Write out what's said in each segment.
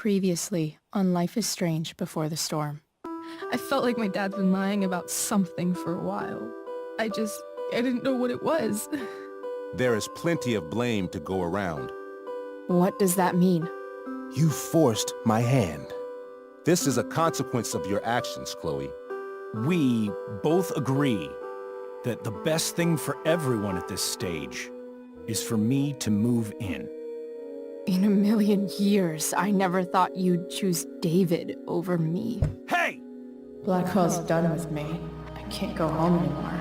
Previously on Life is Strange Before the Storm. I felt like my dad's been lying about something for a while. I didn't know what it was. There is plenty of blame to go around. What does that mean? You forced my hand. This is a consequence of your actions, Chloe. We both agree that the best thing for everyone at this stage is for me to move in. In a million years, I never thought you'd choose David over me. Hey! Blackwell's done with me. I can't go home anymore.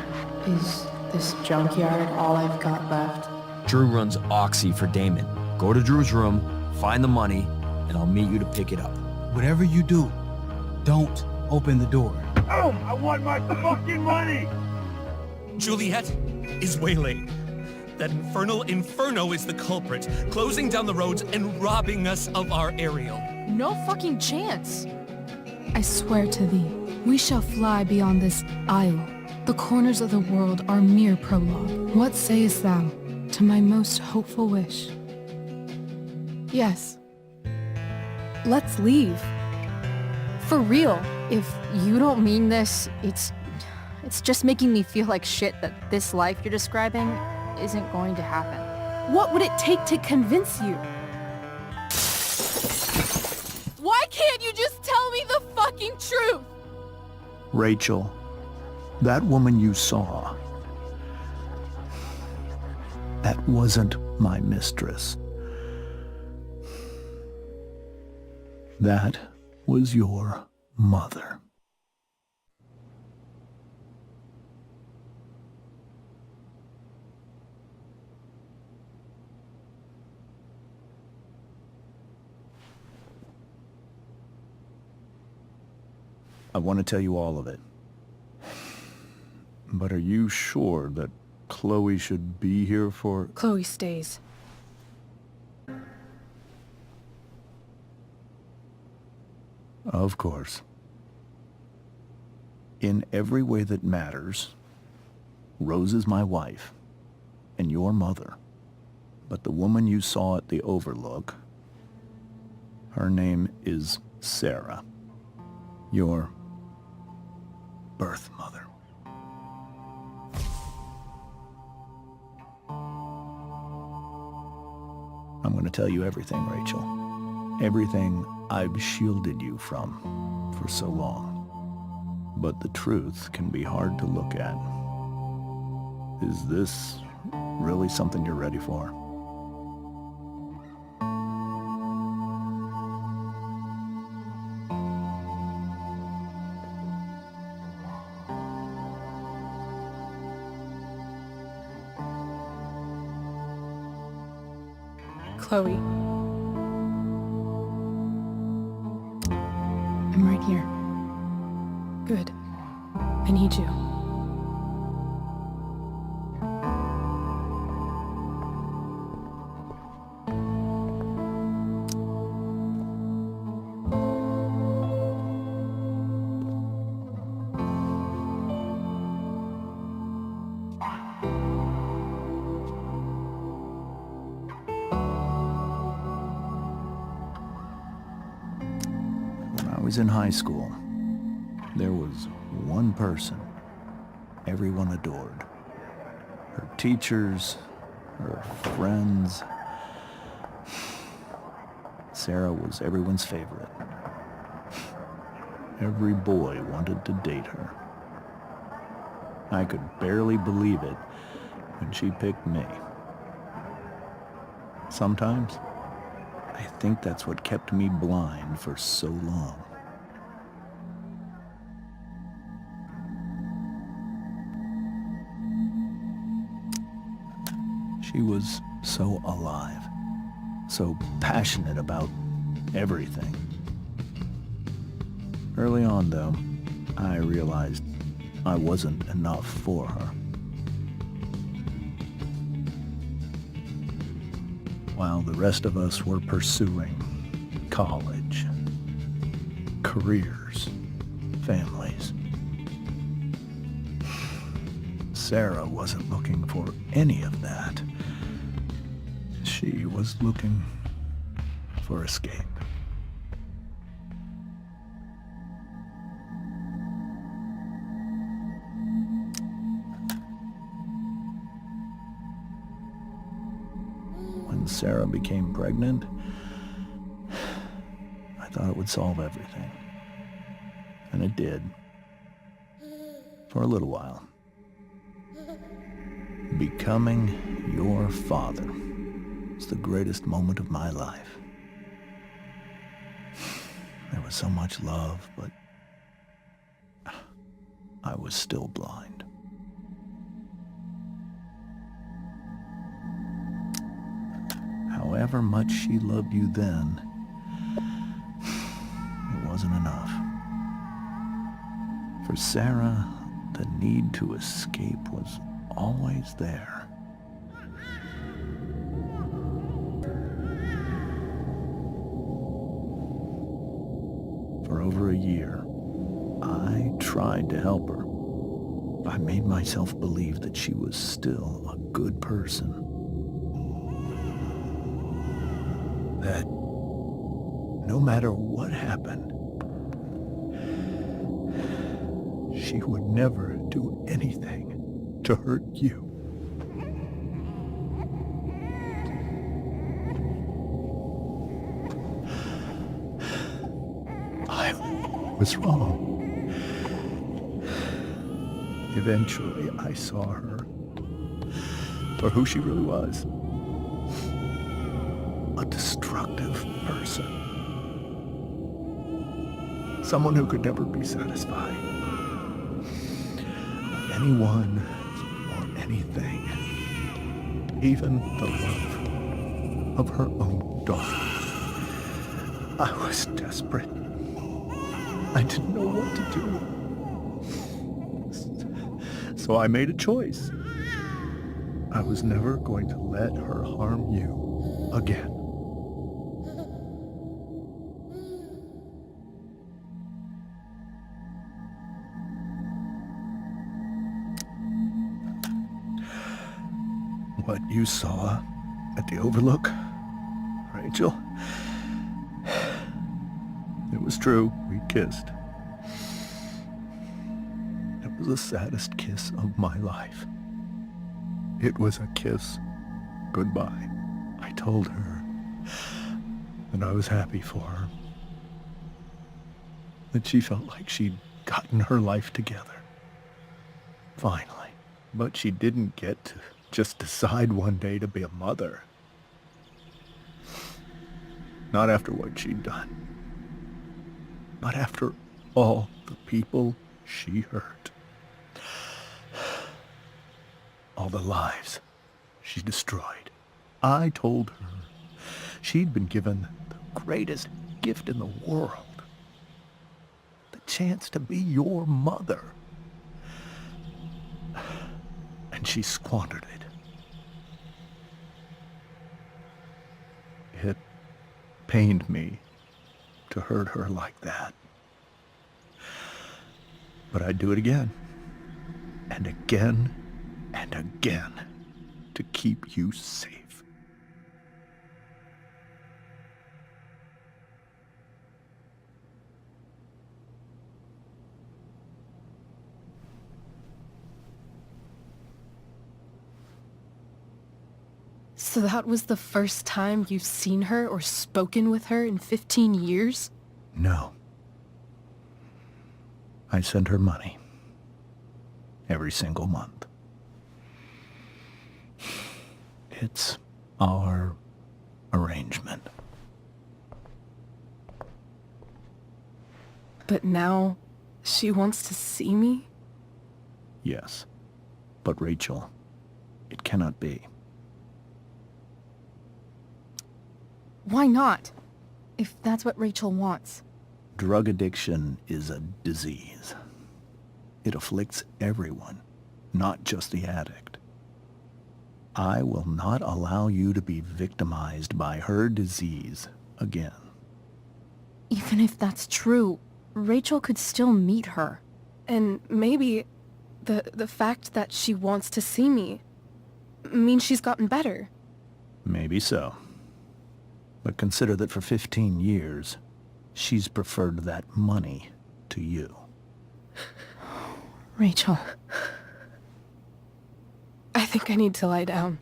Is this junkyard all I've got left? Drew runs Oxy for Damon. Go to Drew's room, find the money, and I'll meet you to pick it up. Whatever you do, don't open the door. Oh, I want my fucking money! Juliet is waylaid. That infernal Inferno is the culprit, closing down the roads and robbing us of our Ariel. No fucking chance. I swear to thee, we shall fly beyond this isle. The corners of the world are mere prologue. What sayest thou to my most hopeful wish? Yes. Let's leave. For real. If you don't mean this, it's just making me feel like shit that this life you're describing isn't going to happen. What would it take to convince you? Why can't you just tell me the fucking truth? Rachel, that woman you saw, that wasn't my mistress. That was your mother. I want to tell you all of it. But are you sure that Chloe should be here for... Chloe stays. Of course. In every way that matters, Rose is my wife and your mother. But the woman you saw at the Overlook, her name is Sarah, your birth mother. I'm going to tell you everything, Rachel. Everything I've shielded you from for so long. But the truth can be hard to look at. Is this really something you're ready for? Chloe. I'm right here. Good. I need you. When I was in high school, there was one person everyone adored. Her teachers, her friends. Sarah was everyone's favorite. Every boy wanted to date her. I could barely believe it when she picked me. Sometimes, I think that's what kept me blind for so long. She was so alive, so passionate about everything. Early on, though, I realized I wasn't enough for her. While the rest of us were pursuing college, careers, families, Sarah wasn't looking for any of that. She was looking for escape. Sarah became pregnant, I thought it would solve everything. And it did. For a little while. Becoming your father was the greatest moment of my life. There was so much love, but I was still blind. However much she loved you then, it wasn't enough. For Sarah, the need to escape was always there. For over a year, I tried to help her. I made myself believe that she was still a good person. That no matter what happened, she would never do anything to hurt you. I was wrong. Eventually, I saw her for who she really was. A destructive person. Someone who could never be satisfied. Anyone or anything. Even the love of her own daughter. I was desperate. I didn't know what to do. So I made a choice. I was never going to let her harm you again. What you saw at the Overlook, Rachel, it was true. We kissed. It was the saddest kiss of my life. It was a kiss goodbye. I told her that I was happy for her. That she felt like she'd gotten her life together. Finally. But she didn't get to just decide one day to be a mother. Not after what she'd done. Not after all the people she hurt. All the lives she destroyed. I told her she'd been given the greatest gift in the world. The chance to be your mother. And she squandered it. It pained me to hurt her like that. But I'd do it again. And again and again to keep you safe. So that was the first time you've seen her or spoken with her in 15 years? No. I sent her money. Every single month. It's our arrangement. But now she wants to see me? Yes. But Rachel, it cannot be. Why not? If that's what Rachel wants. Drug addiction is a disease. It afflicts everyone, not just the addict. I will not allow you to be victimized by her disease again. Even if that's true, Rachel could still meet her. And maybe the fact that she wants to see me means she's gotten better. Maybe so. But consider that for 15 years, she's preferred that money to you. Rachel. I think I need to lie down.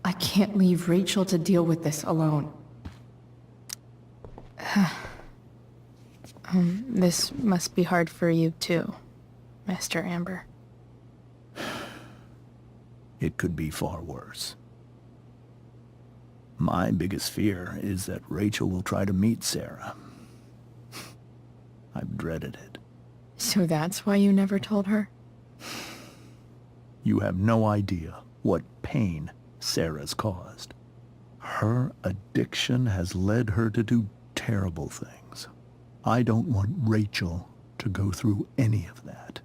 I can't leave Rachel to deal with this alone. This must be hard for you too, Mr. Amber. It could be far worse. My biggest fear is that Rachel will try to meet Sarah. I've dreaded it. So that's why you never told her? You have no idea what pain Sarah's caused. Her addiction has led her to do terrible things. I don't want Rachel to go through any of that.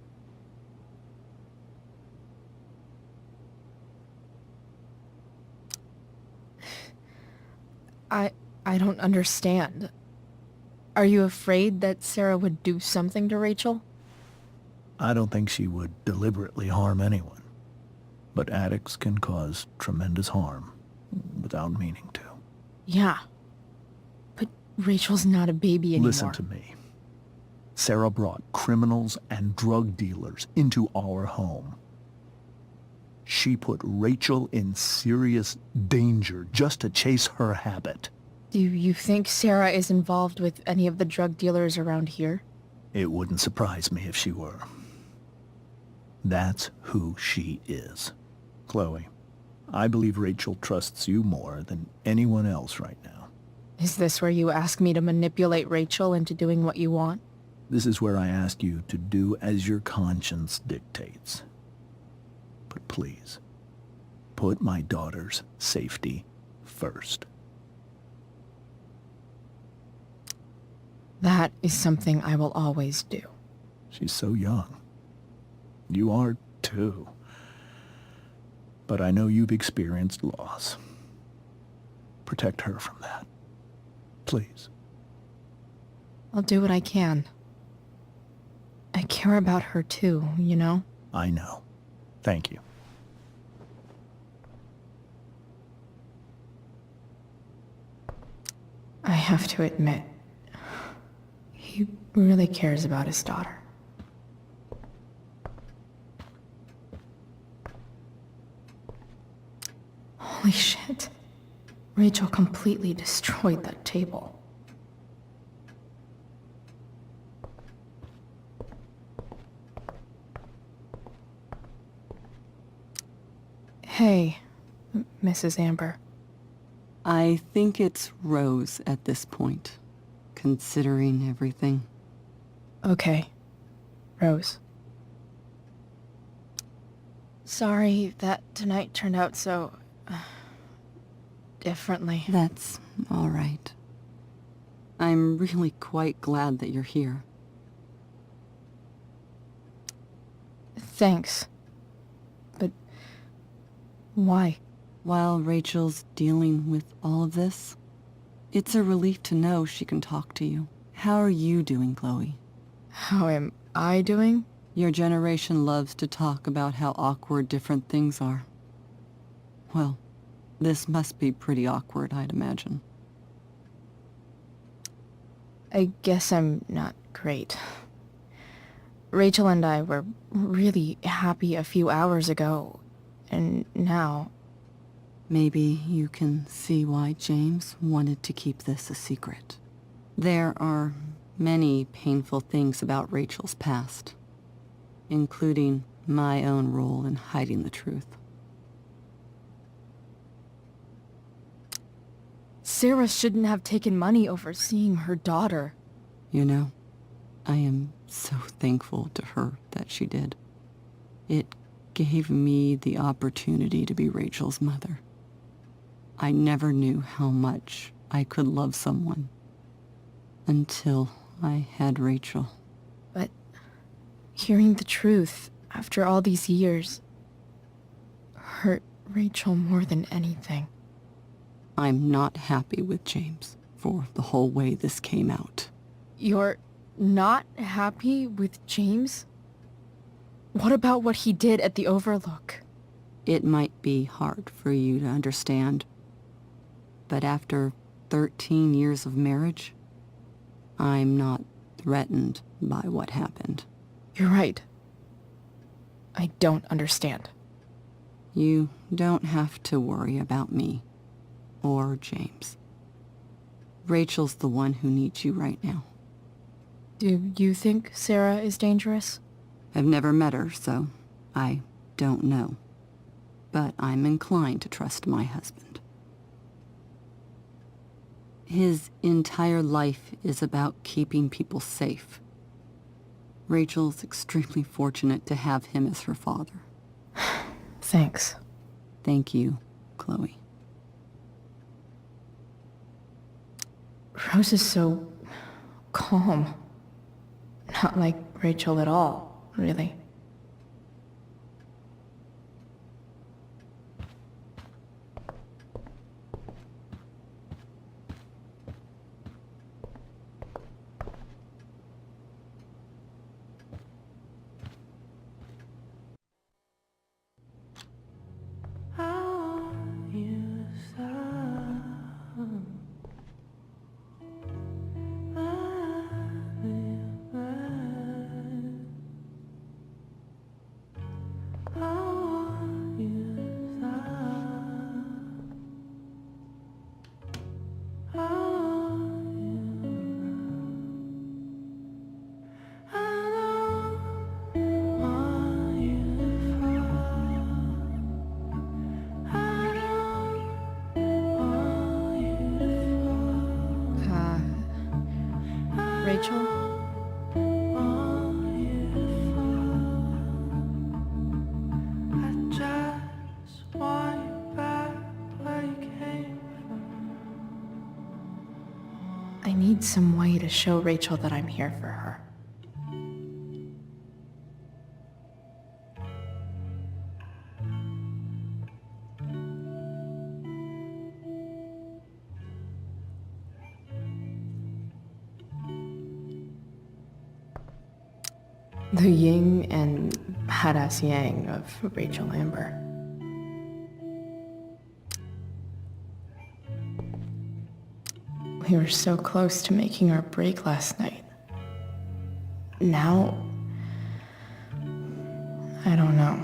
I don't understand. Are you afraid that Sarah would do something to Rachel? I don't think she would deliberately harm anyone. But addicts can cause tremendous harm without meaning to. Yeah. But Rachel's not a baby anymore. Listen to me. Sarah brought criminals and drug dealers into our home. She put Rachel in serious danger just to chase her habit. Do you think Sarah is involved with any of the drug dealers around here? It wouldn't surprise me if she were. That's who she is. Chloe, I believe Rachel trusts you more than anyone else right now. Is this where you ask me to manipulate Rachel into doing what you want? This is where I ask you to do as your conscience dictates. But please, put my daughter's safety first. That is something I will always do. She's so young. You are too. But I know you've experienced loss. Protect her from that. Please. I'll do what I can. I care about her too, you know? I know. Thank you. I have to admit, he really cares about his daughter. Holy shit. Rachel completely destroyed that table. Hey, Mrs. Amber. I think it's Rose at this point, considering everything. Okay, Rose. Sorry that tonight turned out so... differently. That's all right. I'm really quite glad that you're here. Thanks. But... why? While Rachel's dealing with all of this, it's a relief to know she can talk to you. How are you doing, Chloe? How am I doing? Your generation loves to talk about how awkward different things are. Well, this must be pretty awkward, I'd imagine. I guess I'm not great. Rachel and I were really happy a few hours ago, and now... Maybe you can see why James wanted to keep this a secret. There are many painful things about Rachel's past, including my own role in hiding the truth. Sarah shouldn't have taken money over seeing her daughter. You know, I am so thankful to her that she did. It gave me the opportunity to be Rachel's mother. I never knew how much I could love someone until I had Rachel. But hearing the truth after all these years hurt Rachel more than anything. I'm not happy with James for the whole way this came out. You're not happy with James? What about what he did at the Overlook? It might be hard for you to understand, but after 13 years of marriage, I'm not threatened by what happened. You're right. I don't understand. You don't have to worry about me or James. Rachel's the one who needs you right now. Do you think Sarah is dangerous? I've never met her, so I don't know. But I'm inclined to trust my husband. His entire life is about keeping people safe. Rachel's extremely fortunate to have him as her father. Thanks. Thank you, Chloe. Rose is so calm. Not like Rachel at all, really. Rachel? I need some way to show Rachel that I'm here for her. The yin and badass yang of Rachel Amber. We were so close to making our break last night. Now, I don't know.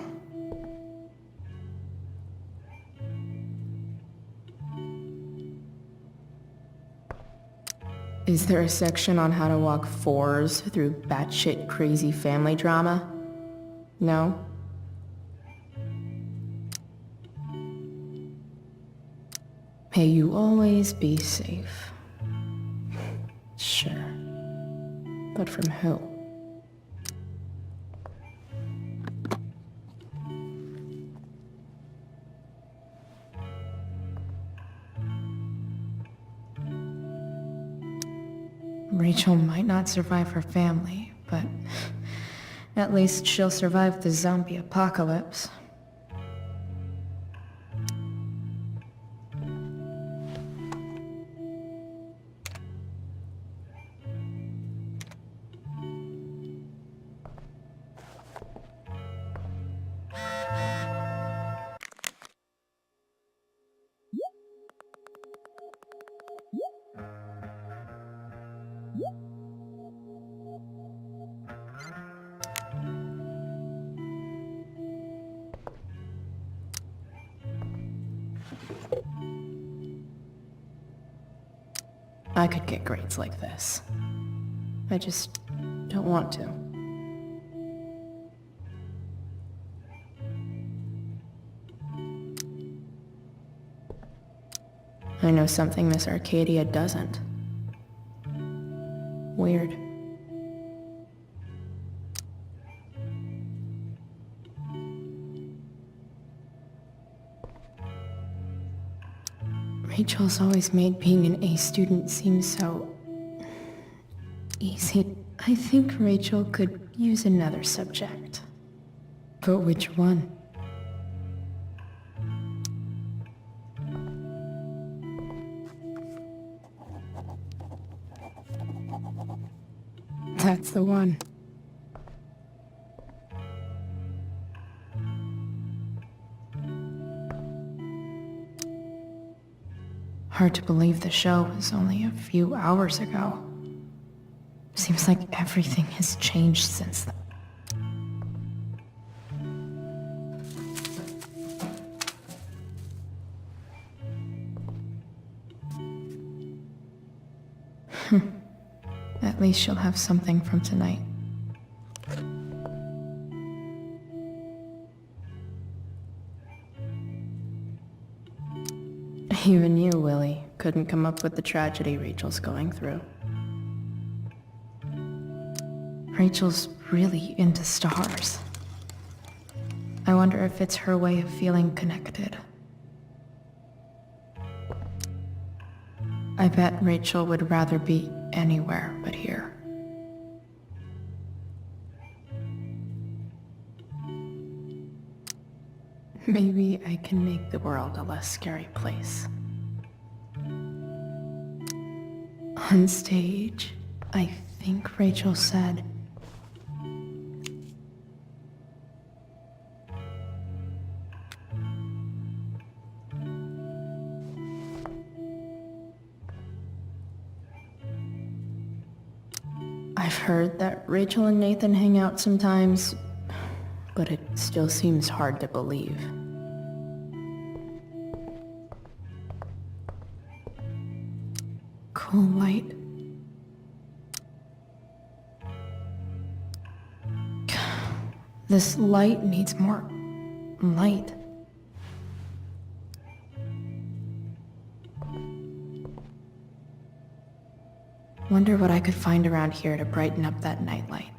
Is there a section on how to walk fours through batshit crazy family drama? No? May you always be safe. Sure. But from who? Rachel might not survive her family, but at least she'll survive the zombie apocalypse. I could get grades like this. I just don't want to. I know something Miss Arcadia doesn't. Weird. Rachel's always made being an A student seem so easy. I think Rachel could use another subject. But which one? That's the one. Hard to believe the show was only a few hours ago. Seems like everything has changed since then. At least she'll have something from tonight. Even you, Willie, couldn't come up with the tragedy Rachel's going through. Rachel's really into stars. I wonder if it's her way of feeling connected. I bet Rachel would rather be anywhere but here. Maybe I can make the world a less scary place. On stage, I think Rachel said, I've heard that Rachel and Nathan hang out sometimes, but it still seems hard to believe. Cool light. This light needs more light. Wonder what I could find around here to brighten up that nightlight.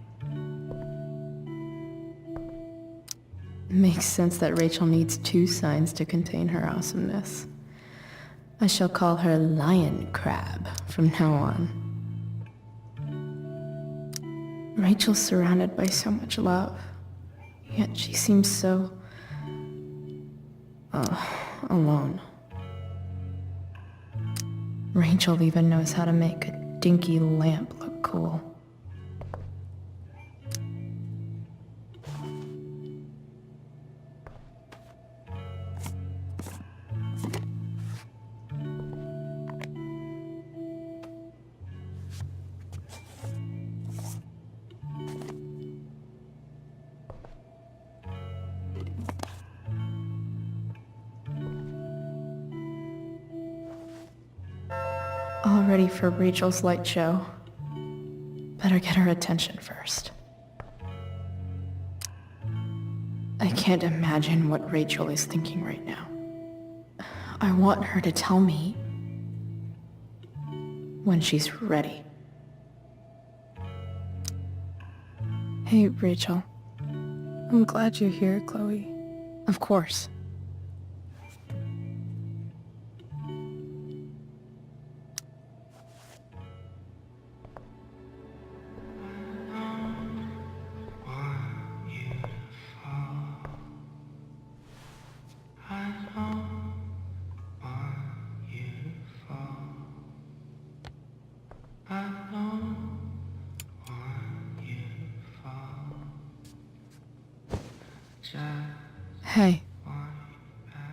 Makes sense that Rachel needs 2 signs to contain her awesomeness. I shall call her Lion Crab from now on. Rachel's surrounded by so much love, yet she seems so... alone. Rachel even knows how to make a dinky lamp look cool. All ready for Rachel's light show. Better get her attention first. I can't imagine what Rachel is thinking right now. I want her to tell me when she's ready. Hey, Rachel. I'm glad you're here, Chloe. Of course. Hey,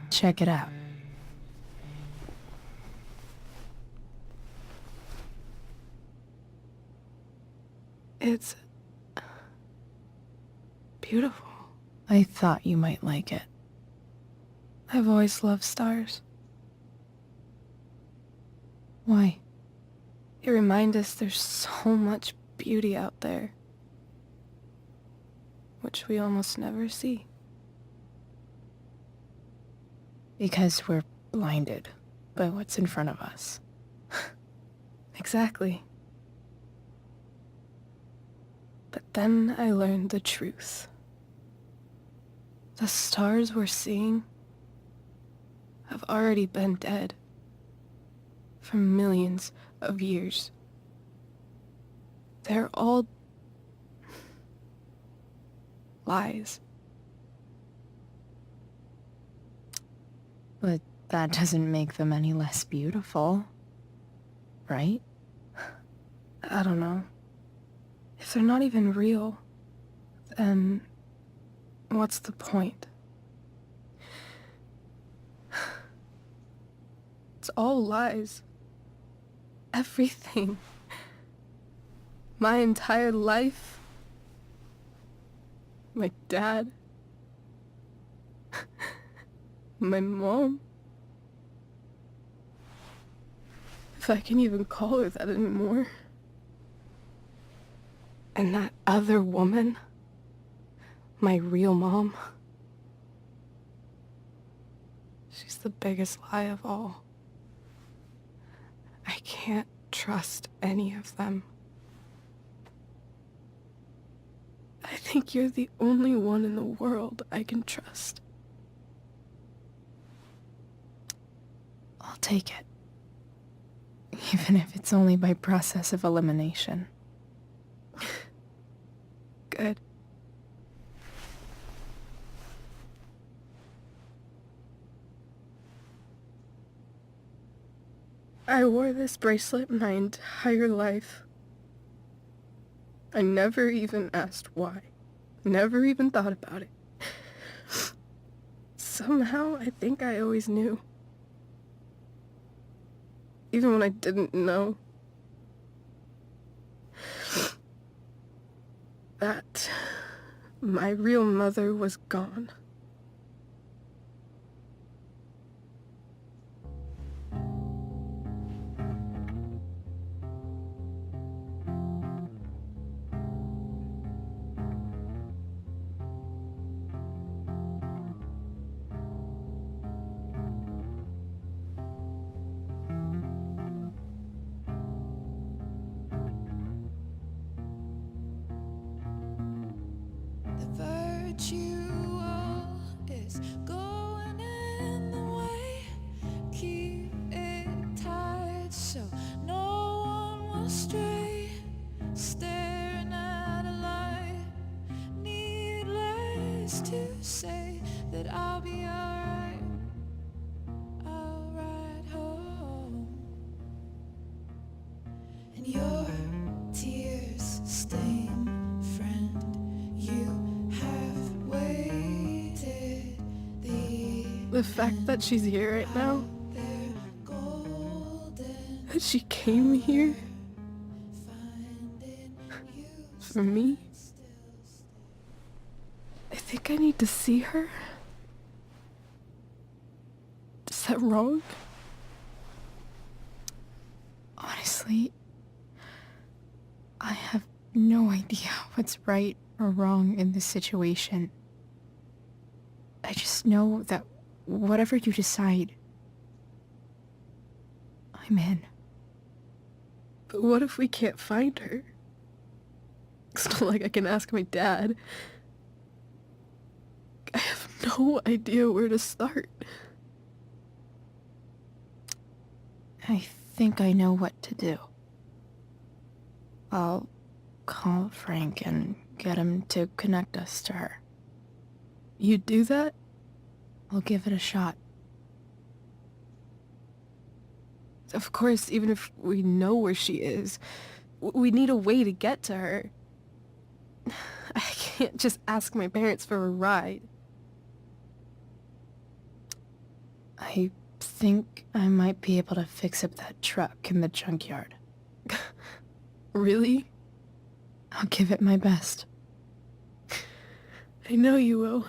check it out. It's beautiful. I thought you might like it. I've always loved stars. Why? They remind us there's so much beauty out there, which we almost never see. Because we're blinded by what's in front of us. Exactly. But then I learned the truth. The stars we're seeing have already been dead for millions of years. They're all lies. But that doesn't make them any less beautiful, right? I don't know. If they're not even real, then what's the point? It's all lies. Everything. My entire life. My dad. My mom. If I can even call her that anymore. And that other woman, my real mom, she's the biggest lie of all. I can't trust any of them. I think you're the only one in the world I can trust. I'll take it. Even if it's only by process of elimination. Good. I wore this bracelet my entire life. I never even asked why. Never even thought about it. Somehow, I think I always knew. Even when I didn't know. That my real mother was gone. Is going in the way. Keep it tight so no one will stray. Staring at a light. Needless to say that I'll be alright. I'll ride home. And your tears stain, friend. You the fact that she's here right now, that she came here for me, I think I need to see her. Is that wrong? Honestly, I have no idea what's right or wrong in this situation. I just know that whatever you decide, I'm in. But what if we can't find her? It's not like I can ask my dad. I have no idea where to start. I think I know what to do. I'll call Frank and get him to connect us to her. You'd do that? I'll give it a shot. Of course, even if we know where she is, we need a way to get to her. I can't just ask my parents for a ride. I think I might be able to fix up that truck in the junkyard. Really? I'll give it my best. I know you will.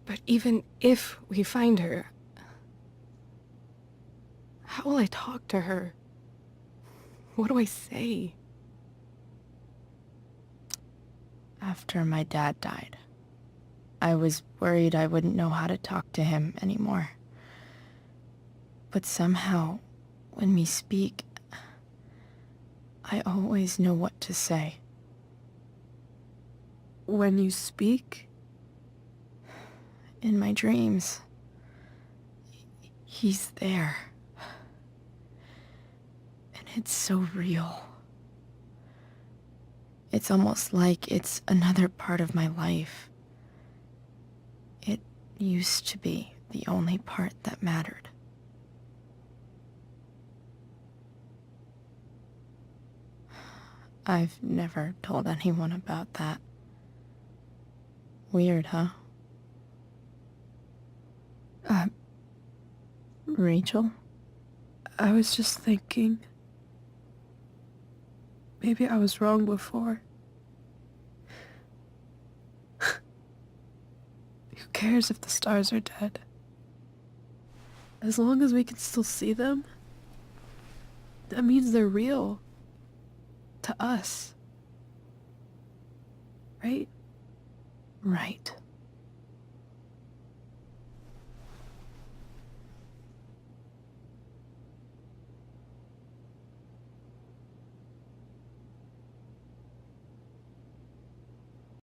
But even if we find her, how will I talk to her? What do I say? After my dad died, I was worried I wouldn't know how to talk to him anymore. But somehow, when we speak, I always know what to say. When you speak? In my dreams, he's there. And it's so real. It's almost like it's another part of my life. It used to be the only part that mattered. I've never told anyone about that. Weird, huh? Rachel? I was just thinking. Maybe I was wrong before. Who cares if the stars are dead? As long as we can still see them, that means they're real. To us. right? Right.